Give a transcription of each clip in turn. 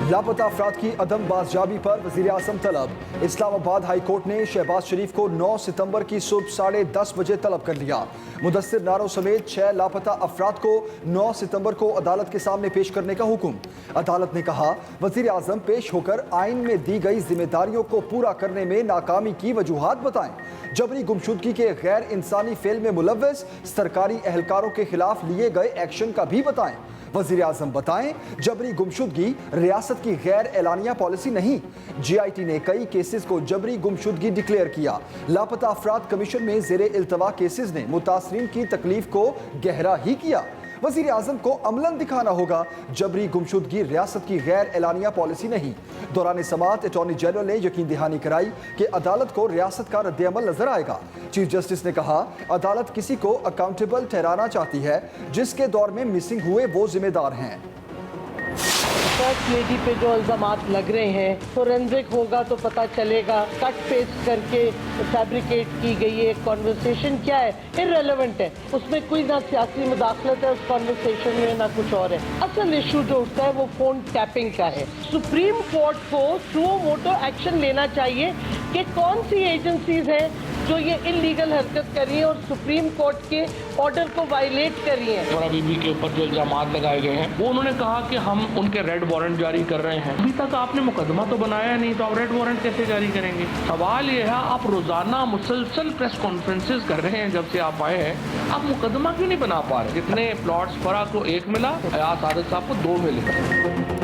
लापता अफराद की अदम बाज़जाबी पर वज़ीर आज़म तलब। इस्लामाबाद हाई कोर्ट ने शहबाज शरीफ को 9 सितंबर की सुबह 10:30 बजे तलब कर लिया। मुदस्सिर नारो समेत 6 लापता अफराद को 9 सितंबर को अदालत के सामने पेश करने का हुक्म। अदालत ने कहा, वज़ीर आज़म पेश होकर आइन में दी गई जिम्मेदारियों को पूरा करने में नाकामी की वजूहात बताएं। जबरी गुमशुदगी के गैर इंसानी फेल में मुलव्वस सरकारी एहलकारों के खिलाफ लिए गए एक्शन का भी बताएं। वज़ीर आज़म बताएं, जबरी गुमशुदगी रियासत की गैर एलानिया पॉलिसी नहीं। GIT ने कई केसेस को जबरी गुमशुदगी डिक्लेयर किया। लापता अफराद कमीशन में ज़ेरे इल्तवा केसेस ने मुतासरीन की तकलीफ को गहरा ही किया। वज़ीर आज़म को अमलन दिखाना होगा, जबरी गुमशुदगी रियासत की गैर एलानिया पॉलिसी नहीं। दौरान समाअत अटॉर्नी जनरल ने यकीन दहानी कराई कि अदालत को रियासत का रद्द-ए-अमल नजर आएगा। चीफ जस्टिस ने कहा, अदालत किसी को अकाउंटेबल ठहराना चाहती है जिसके दौर में मिसिंग हुए वो जिम्मेदार हैं। फर्स्ट लेडी पे जो इल्जामात लग रहे हैं, फोरेंसिक होगा तो पता चलेगा। कट पेस्ट करके फैब्रिकेट की गई एक कॉन्वर्सेशन क्या है, इररेलेवेंट है। उसमें कोई ना सियासी मुदाखलत है उस कॉन्वर्सेशन में, ना कुछ और है। असल इशू जो उठता है वो फोन टैपिंग का है। सुप्रीम कोर्ट को सुओ मोटो एक्शन लेना चाहिए कि कौन सी एजेंसीज हैं जो ये इलीगल हरकत कर रही है और सुप्रीम कोर्ट के ऑर्डर को वायलेट कर रही है। जोहरा बीबी के ऊपर जो इल्जामात लगाए गए हैं, वो उन्होंने कहा कि हम उनके रेड वारंट जारी कर रहे हैं। अभी तक आपने मुकदमा तो बनाया नहीं, तो आप रेड वारंट कैसे जारी करेंगे? सवाल ये है, आप रोजाना मुसलसल प्रेस कॉन्फ्रेंसेस कर रहे हैं जब से आप आए हैं, आप मुकदमा क्यों नहीं बना पा रहे? जितने प्लॉट्स फरा को 1 मिला, अयाज सादिक साहब को 2 मिले।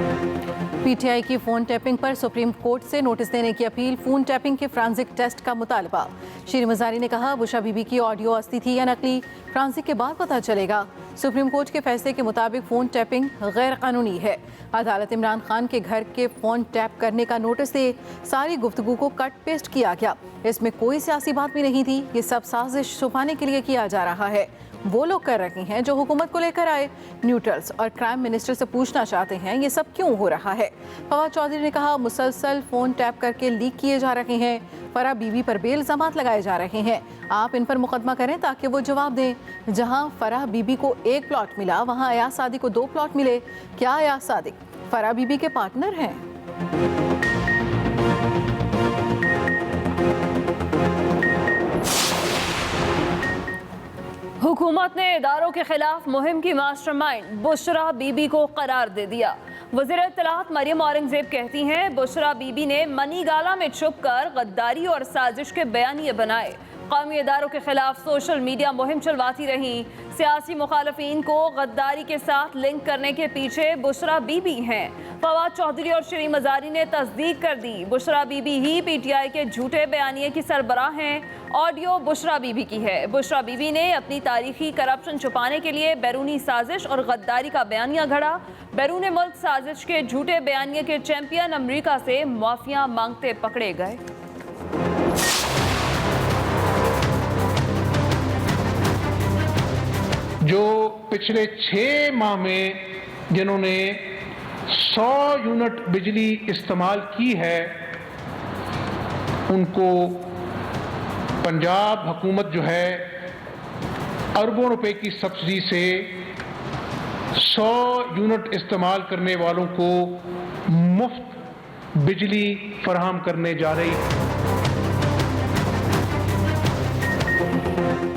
PTI की फोन टैपिंग पर सुप्रीम कोर्ट से नोटिस देने की अपील। फोन टैपिंग के फ्रांसिक टेस्ट का मुतालबा। शीरी मजारी ने कहा, बुशरा बीबी की ऑडियो असली थी या नकली, फ्रांसिक के बाद पता चलेगा। सुप्रीम कोर्ट के फैसले के मुताबिक फोन टैपिंग गैर कानूनी है। अदालत इमरान खान के घर के फोन टैप करने का नोटिस दे सारी गुफ्तगू को कट पेस्ट किया गया। इसमें कोई सियासी बात भी नहीं थी। ये सब साजिश छुपाने के लिए किया जा रहा है। वो लोग कर रहे हैं जो हुकूमत को लेकर आए। न्यूट्रल्स और क्राइम मिनिस्टर से पूछना चाहते हैं ये सब क्यों हो रहा है। फवाद चौधरी ने कहा, मुसलसल फोन टैप करके लीक किए जा रहे हैं। फरा बीबी पर बेइल्जामात लगाए जा रहे हैं। आप इन पर मुकदमा करें ताकि वो जवाब दें। जहां फराह बीबी को 1 प्लॉट मिला, वहां अयाज सादिक को 2 प्लॉट मिले। क्या अयाज सादिक फराह बीबी के पार्टनर हैं? हुकूमत ने इदारों के खिलाफ मुहिम की मास्टरमाइंड बुशरा बीबी को करार दे दिया। वज़ीर इत्तलाआत मरियम औरंगज़ेब कहती हैं, बुशरा बीबी ने मनी गाला में छुपकर गद्दारी और साजिश के बयानिए बनाए। कौमी इदारों के खिलाफ सोशल मीडिया मुहिम चलवाती रहीं। सियासी मुखालफीन को गद्दारी के साथ लिंक करने के पीछे बुशरा बीबी हैं। फवाद चौधरी और शीरी मजारी ने तस्दीक कर दी, बुशरा बीबी ही PTI के झूठे बयानिए की सरबराह हैं। ऑडियो बुशरा बीबी की है। बुशरा बीबी ने अपनी तारीखी करप्शन छुपाने के लिए बैरूनी साजिश और गद्दारी का बयानिया घड़ा। बैरून मुल्क साजिश के झूठे बयानिए के चैंपियन अमरीका से माफिया मांगते पकड़े गए। जो पिछले 6 माह में जिन्होंने 100 यूनिट बिजली इस्तेमाल की है, उनको पंजाब हुकूमत जो है अरबों रुपए की सब्सिडी से 100 यूनिट इस्तेमाल करने वालों को मुफ्त बिजली फराहम करने जा रही है।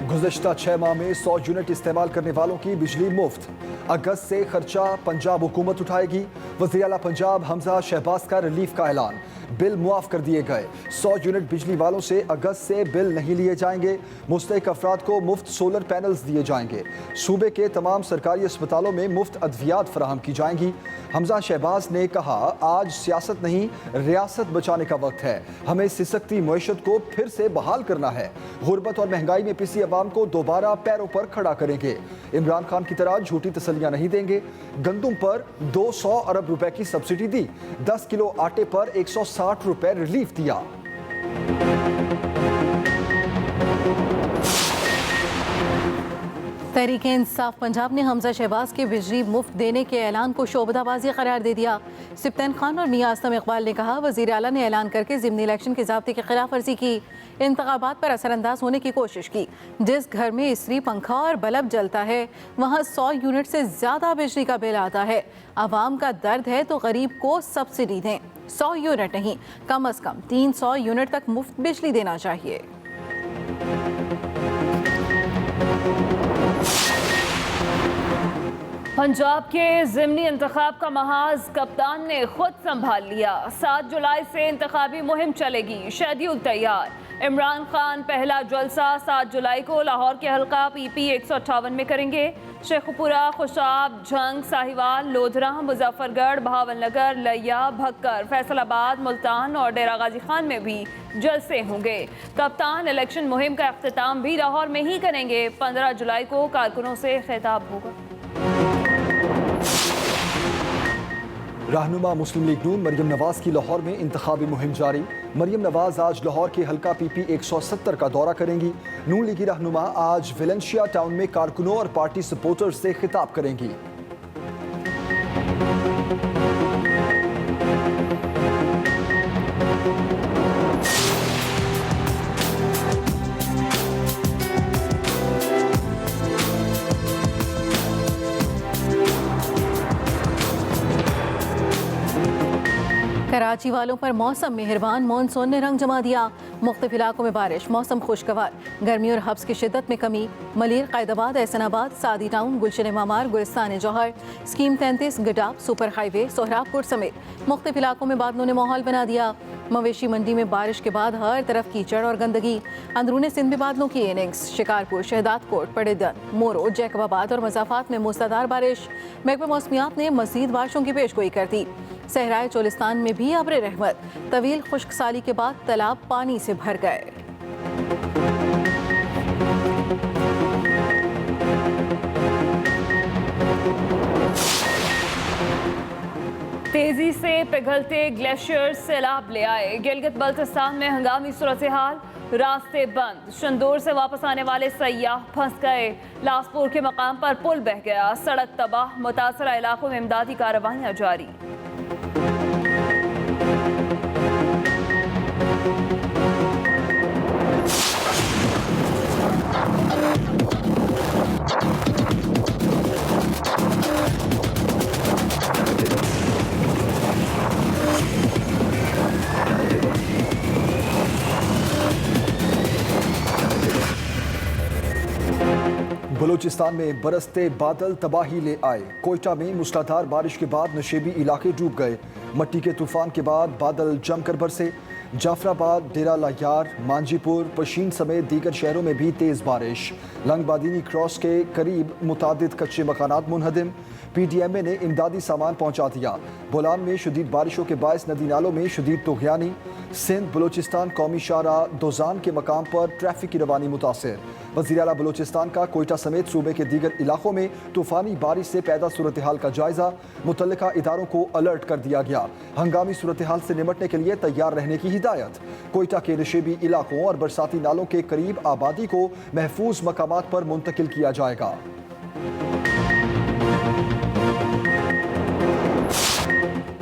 गुज़श्ता 6 माह में 100 यूनिट इस्तेमाल करने वालों की बिजली मुफ्त। अगस्त से खर्चा पंजाब हुकूमत उठाएगी। वज़ीर आला पंजाब हमजा शहबाज का रिलीफ का ऐलान। बिल मुआफ़ कर दिए गए। 100 यूनिट बिजली वालों से अगस्त से बिल नहीं लिए जाएंगे। मुस्तहिक अफराद को मुफ्त सोलर पैनल्स दिए जाएंगे। सूबे के तमाम सरकारी अस्पतालों में मुफ्त अद्वियात फराहम की जाएंगी। हमजा शहबाज ने कहा, आज सियासत नहीं रियासत बचाने का वक्त है। हमें सिसकती मईशत को फिर से बहाल करना है। गुर्बत और महंगाई में पिसी अवाम को दोबारा पैरों पर खड़ा करेंगे। इमरान खान की तरह झूठी तसल्लियां नहीं देंगे। गंदुम पर 200 अरब रुपए की सब्सिडी दी। 10 किलो आटे पर 160 रुपए रिलीफ दिया। तहरीक इंसाफ पंजाब ने हमजा शहबाज के बिजली मुफ्त देने के ऐलान को शोबदाबाजी करार दे दिया। सिप्तैन खान और मियां आसम इकबाल ने कहा, वज़ीर आला ने ऐलान करके ज़िमनी इलेक्शन के ज़ाब्ते की खिलाफ वर्जी की, इंतखाबात पर असरअंदाज होने की कोशिश की। जिस घर में इस्त्री, पंखा और बल्ब जलता है वहाँ 100 यूनिट से ज़्यादा बिजली का बिल आता है। आवाम का दर्द है तो गरीब को सब्सिडी दें, 100 यूनिट नहीं, कम अज़ कम 300 यूनिट तक मुफ्त बिजली देना चाहिए। पंजाब के ज़िमनी इंतखाब का महाज कप्तान ने खुद संभाल लिया। 7 जुलाई से इंतखाबी मुहिम चलेगी, शेड्यूल तैयार। इमरान खान पहला जलसा 7 जुलाई को लाहौर के हल्का PP 158 में करेंगे। शेखपुरा, खुशाब, झंग, साहिवाल, लोधरा, मुजफ्फरगढ़, बहावलनगर, लिया, भक्कर, फैसलाबाद, मुल्तान और डेरा गाजी खान में भी जलसे होंगे। कप्तान इलेक्शन मुहिम का अख्तिताम भी लाहौर में ही करेंगे। 15 जुलाई को कारकुनों से खिताब होगा। रहनुमा मुस्लिम लीग नून मरियम नवाज की लाहौर में इंतखाबी मुहिम जारी। मरियम नवाज आज लाहौर के हल्का PP 170 का दौरा करेंगी। नून लीगी रहनुमा आज वेलेंशिया टाउन में कारकुनों और पार्टी सपोर्टर्स से खिताब करेंगी। कराची वालों पर मौसम मेहरबान, मॉनसून ने रंग जमा दिया। मुख्तलिफ इलाकों में बारिश, मौसम खुशगवार, गर्मी और हब्स की शिद्दत में कमी। मलिर, कैदाबाद, एहसनाबाद, सादी टाउन, गुलशन मामार, गुलिस्तान जौहर, स्कीम 33, गडाब, सुपर हाईवे, सोहराबपुर समेत मुख्तलिफ इलाकों में बादलों ने माहौल बना दिया। मवेशी मंडी में बारिश के बाद हर तरफ कीचड़ और गंदगी। अंदरूनी सिंध में बादलों की इनिंग्स। शिकारपुर, शहदादकोट, पड़ेदन, मोरो, जैकबाबाद और मज़ाफात में मूसलाधार बारिश। महकमा मौसमियात ने मज़ीद बारिशों की पेशगोई कर दी। सहराए चोलिस्तान में भी अब्र रहमत। तवील खुश्क साली के बाद तालाब पानी से भर गए। तेजी से पिघलते ग्लेशियर्स सैलाब ले आए। गिलगित बल्तिस्तान में हंगामी सूरत हाल, रास्ते बंद। शंदूर से वापस आने वाले सयाह फंस गए। लासपुर के मकाम पर पुल बह गया, सड़क तबाह। मुतासरा इलाकों में इमदादी कार्रवाइयां जारी। बलूचिस्तान में बरसते बादल तबाही ले आए। कोयटा में मूसलाधार बारिश के बाद नशेबी इलाके डूब गए। मट्टी के तूफान के बाद बादल जमकर बरसे। जाफराबाद, डेरा लायार, मांजीपुर, पशीन समेत दीगर शहरों में भी तेज़ बारिश। लंगबादीनी क्रॉस के करीब मुतादिद कच्चे मकानात मुनहदिम। PDMA ने इमदादी सामान पहुंचा दिया। बोलान में शदीद बारिशों के बायस नदी नालों में शदीद तुग़यानी। सिंध बलूचिस्तान कौमी शाहराह दोजान के मकाम पर ट्रैफिक की रवानी मुतासर। वज़ीर आला बलूचिस्तान का कोयटा समेत सूबे के दीगर इलाकों में तूफ़ानी बारिश से पैदा सूरत हाल का जायजा। मुतल्लिका इदारों को अलर्ट कर दिया गया। हंगामी सूरत हाल से निमटने के लिए तैयार रहने की हिदायत। कोयटा के नशेबी इलाकों और बरसाती नालों के करीब आबादी को महफूज मकामात पर मुंतकिल किया जाएगा।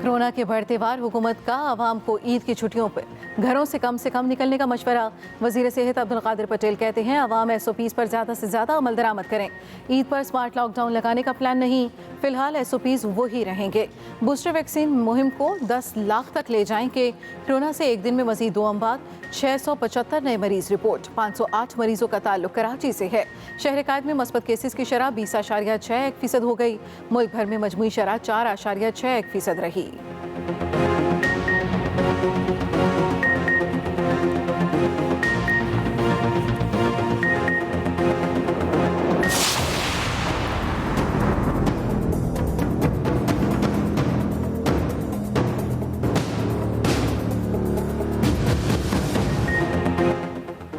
कोरोना के बढ़ते वार, हुकूमत का आवाम को ईद की छुट्टियों पर घरों से कम निकलने का मशवरा। वज़ीर सेहत अब्दुल कादिर पटेल कहते हैं, आवाम SOPs पर ज़्यादा से ज़्यादा अमल दरामद करें। ईद पर स्मार्ट लॉकडाउन लगाने का प्लान नहीं, फ़िलहाल SOPs वही रहेंगे। बूस्टर वैक्सीन मुहिम को 10 लाख तक ले जाएंगे। कोरोना से एक दिन में मज़ीद 2 अमवात, 675 नए मरीज रिपोर्ट। 508 मरीजों का ताल्लुक कराची से है। शहर कायद में मस्बत केसेस की शरह 20.61% हो गई। मुल्क भर में मजमूई शरह 4.61% रही।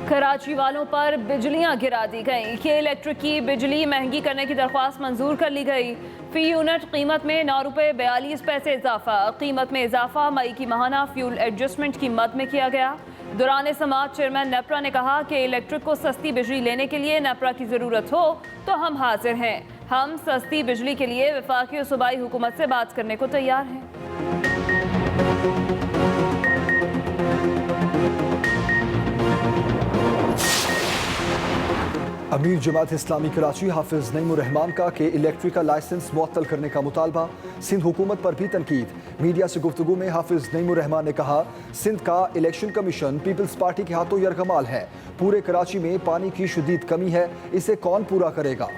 कराची वालों पर बिजलियां गिरा दी गईं। के इलेक्ट्रिक की बिजली महंगी करने की दरख्वास्त मंजूर कर ली गई। फी यूनिट कीमत में 9 रुपये 42 पैसे इजाफा। कीमत में इजाफा मई की माहाना फ्यूल एडजस्टमेंट की मद में किया गया। दौरान समाअत चेयरमैन नेपरा ने कहा कि इलेक्ट्रिक को सस्ती बिजली लेने के लिए नेपरा की ज़रूरत हो तो हम हाजिर हैं। हम सस्ती बिजली के लिए वफाकी और सूबाई हुकूमत से बात करने को तैयार हैं। अमीर जमात इस्लामी कराची हाफिज नईमुर रहमान का के इलेक्ट्रिक का लाइसेंस मुअत्तल करने का मुतालबा। सिंध हुकूमत पर भी तनकीद। मीडिया से गुफ्तगू में हाफिज नईमुर रहमान ने कहा, सिंध का इलेक्शन कमीशन पीपल्स पार्टी के हाथों यरगमाल है। पूरे कराची में पानी की शदीद कमी है, इसे कौन पूरा करेगा।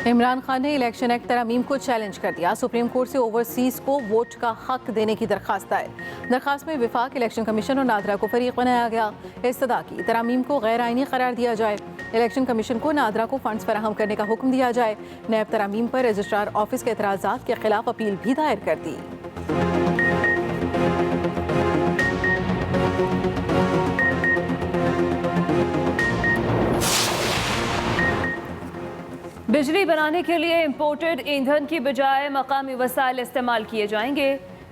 इमरान खान ने इलेक्शन एक्ट तरमीम को चैलेंज कर दिया। सुप्रीम कोर्ट से ओवरसीज को वोट का हक देने की दरखास्त आए। दरखास्त में विफाक इलेक्शन कमीशन और नादरा को फरीक बनाया गया। इस्तदा की तरमीम को गैर आइनी करार दिया जाए। इलेक्शन कमीशन को नादरा को फंड्स फराहम करने का हुक्म दिया जाए। नैब तरमीम पर रजिस्ट्रार ऑफिस के एतराज़ात के खिलाफ अपील भी दायर कर दी। बिजली बनाने के लिए इंपोर्टेड ईंधन की बजाय मकामी वसाइल इस्तेमाल किए जाएंगे।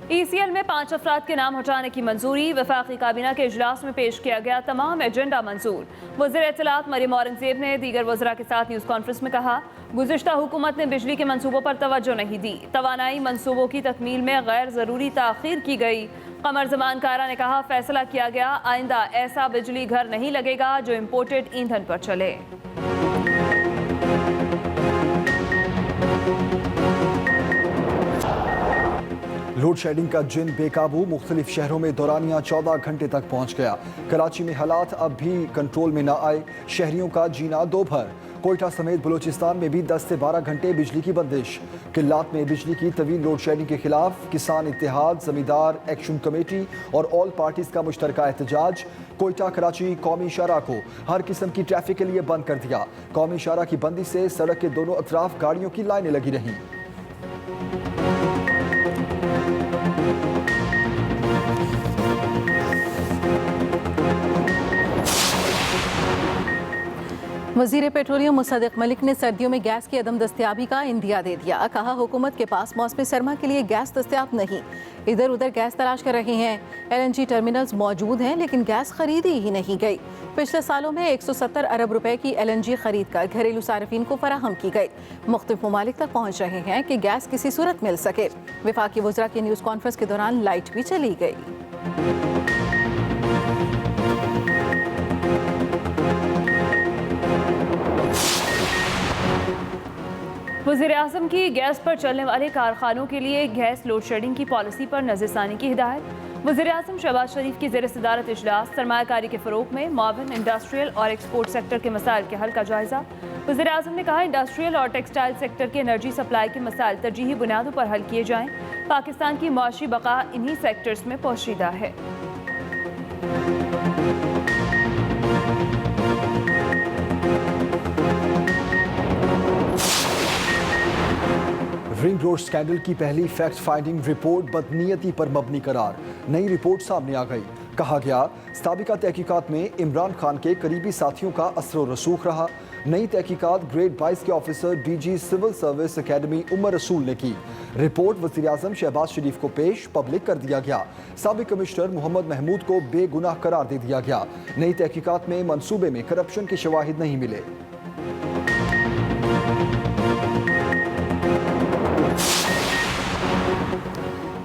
ECL में 5 अफराद के नाम हटाने की मंजूरी। वफाकी काबीना के इजलास में पेश किया गया तमाम एजेंडा मंजूर। वज़ीर इत्तलात मरियम औरंगज़ेब ने दीगर वज़रा के साथ न्यूज़ कॉन्फ्रेंस में कहा, गुज़िश्ता हुकूमत ने बिजली के मंसूबों पर तवज्जो नहीं दी। तवानाई मंसूबों की तकमील में गैर ज़रूरी ताख़ीर की गई। कमर ज़मान कारा ने कहा, फैसला किया गया, आइंदा ऐसा बिजली घर नहीं लगेगा जो इम्पोर्टेड ईंधन पर चले। लोड शेडिंग का जिन बेकाबू। मुख्तलिफ शहरों में दौरानिया 14 घंटे तक पहुंच गया। कराची में हालात अब भी कंट्रोल में न आए। शहरियों का जीना दो भर। कोयटा समेत बलूचिस्तान में भी 10 से 12 घंटे बिजली की बंदिश। किल्लात में बिजली की तवील लोड शेडिंग के खिलाफ किसान इत्तेहाद, जमींदार एक्शन कमेटी और ऑल पार्टीज का मुश्तरका एहतजाज। कोयटा कराची कौमी शाहराह को हर किस्म की ट्रैफिक के लिए बंद कर दिया। कौमी शाहराह की बंदी से सड़क के दोनों अतराफ गाड़ियों की लाइनें लगी रहीं। वज़ीर पेट्रोलियम मुसद्दिक मलिक ने सर्दियों में गैस की अदम दस्तयाबी का इंदिया दे दिया। कहा, हुकूमत के पास मौसम सरमा के लिए गैस दस्तयाब नहीं, इधर उधर गैस तलाश कर रहे हैं। LNG टर्मिनल्स मौजूद हैं लेकिन गैस खरीदी ही नहीं गई। पिछले सालों में 170 अरब रुपए की LNG खरीद कर घरेलू सार्फिन को फराहम की गई। मुख्तलिफ ममालिक तक पहुँच रहे हैं कि गैस किसी सूरत मिल सके। वफाकी वज़रा की न्यूज़ कॉन्फ्रेंस के दौरान लाइट भी चली गई। वज़ीर-ए-आज़म की गैस पर चलने वाले कारखानों के लिए गैस लोड शेडिंग की पॉलिसी पर नज़रसानी की हिदायत। वज़ीर-ए-आज़म शहबाज शरीफ की ज़ेर सदारत इजलास। सरमायाकारी के फ़रोग़ में मुआविन इंडस्ट्रियल और एक्सपोर्ट सेक्टर के मसाइल के हल का जायज़ा। वज़ीर-ए-आज़म ने कहा, इंडस्ट्रियल और टेक्सटाइल सेक्टर के एनर्जी सप्लाई के मसाइल तरजीही बुनियादों पर हल किए जाएँ। पाकिस्तान की मुआशी बका इन्हीं सेक्टर्स में पोशीदा है। रिंग रोड स्कैंडल की पहली फैक्ट फाइंडिंग रिपोर्ट बदनीयती पर मबनी करार। नई रिपोर्ट सामने आ गई। कहा गया, साबिका तहकीकात में इमरान खान के करीबी साथियों का असर व रसूख रहा। नई तहकीकात ग्रेड 22 के officer DG civil service academy Umar Rasool ने की। रिपोर्ट वज़ीर-ए-आज़म शहबाज शरीफ को पेश पब्लिक कर दिया गया। साबिक कमिश्नर मोहम्मद महमूद को बेगुनाह करार दे दिया गया। नई तहकीकात में मंसूबे में करप्शन के शवाहिद नहीं मिले।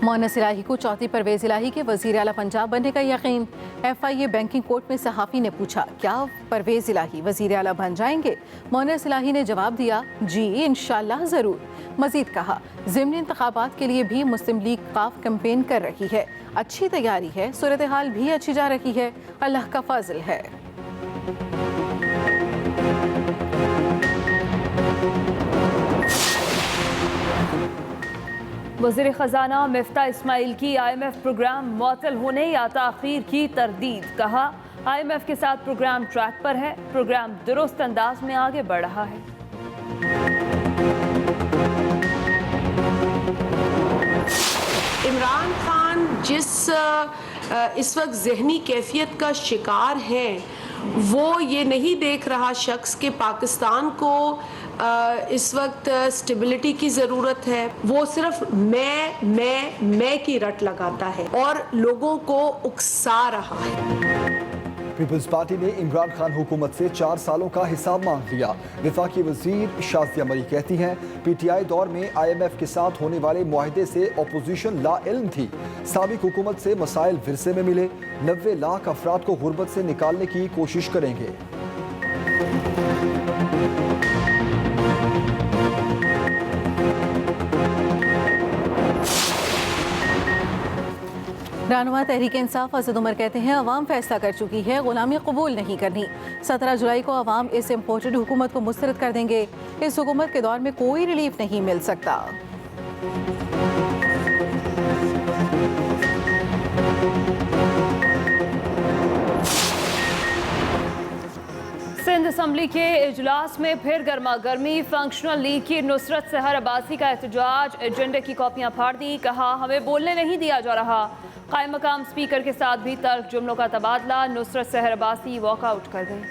मोहनस इलाही को चौथी परवेज इलाही के वज़ीर आला पंजाब बनने का यकीन। FIA बैंकिंग कोर्ट में सहाफ़ी ने पूछा, क्या परवेज इलाही वज़ीर आला बन जाएंगे? मोहनस इलाही ने जवाब दिया, जी इंशाअल्लाह ज़रूर। मज़ीद कहा, ज़िमनी इंतखाबात के लिए भी मुस्लिम लीग काफ कैंपेन कर रही है। अच्छी तैयारी है, सूरत हाल भी अच्छी जा रही है, अल्लाह का फजल है। वज़ीर ख़जाना मिफ्ता इस्माइल की IMF प्रोग्राम मुअत्तल होने या ताख़ीर की तरदीद। कहा, IMF के साथ प्रोग्राम ट्रैक पर है, प्रोग्राम दुरुस्त अंदाज में आगे बढ़ रहा है। इमरान खान जिस इस वक्त ज़हनी कैफियत का शिकार है, वो ये नहीं देख रहा शख्स कि पाकिस्तान को इस वक्त स्टेबिलिटी की ज़रूरत है। वो सिर्फ मैं की रट लगाता है और लोगों को उकसा रहा है। पीपल्स पार्टी ने इमरान खान हुकूमत से 4 सालों का हिसाब मांग लिया। वफाकी वजीर शाज़िया मरी कहती हैं PTI दौर में IMF के साथ होने वाले मुआहदे से अपोजिशन लाइल्म थी। साबिक हुकूमत से मसाइल विरसे में मिले। 90 लाख अफराद को गुर्बत से निकालने की कोशिश करेंगे। रहनुमा तहरीक इंसाफ असद उमर कहते हैं अवाम फैसला कर चुकी है, गुलामी कबूल नहीं करनी। 17 जुलाई को अवाम इस इम्पोर्टेड हुकूमत को मुस्तरद कर देंगे। इस हुकूमत के दौर में कोई रिलीफ नहीं मिल सकता। सिंध असम्बली के इजलास में फिर गर्मा गर्मी। फंक्शनल लीग की नुसरत सहर अब्बासी का एहतजाज, एजेंडे की कॉपियां फाड़ दी। कहा हमें बोलने नहीं दिया जा रहा। कायम मकाम स्पीकर के साथ भी तल्ख जुमलों का तबादला। नुसरत सहर अब्बासी वॉकआउट कर गई।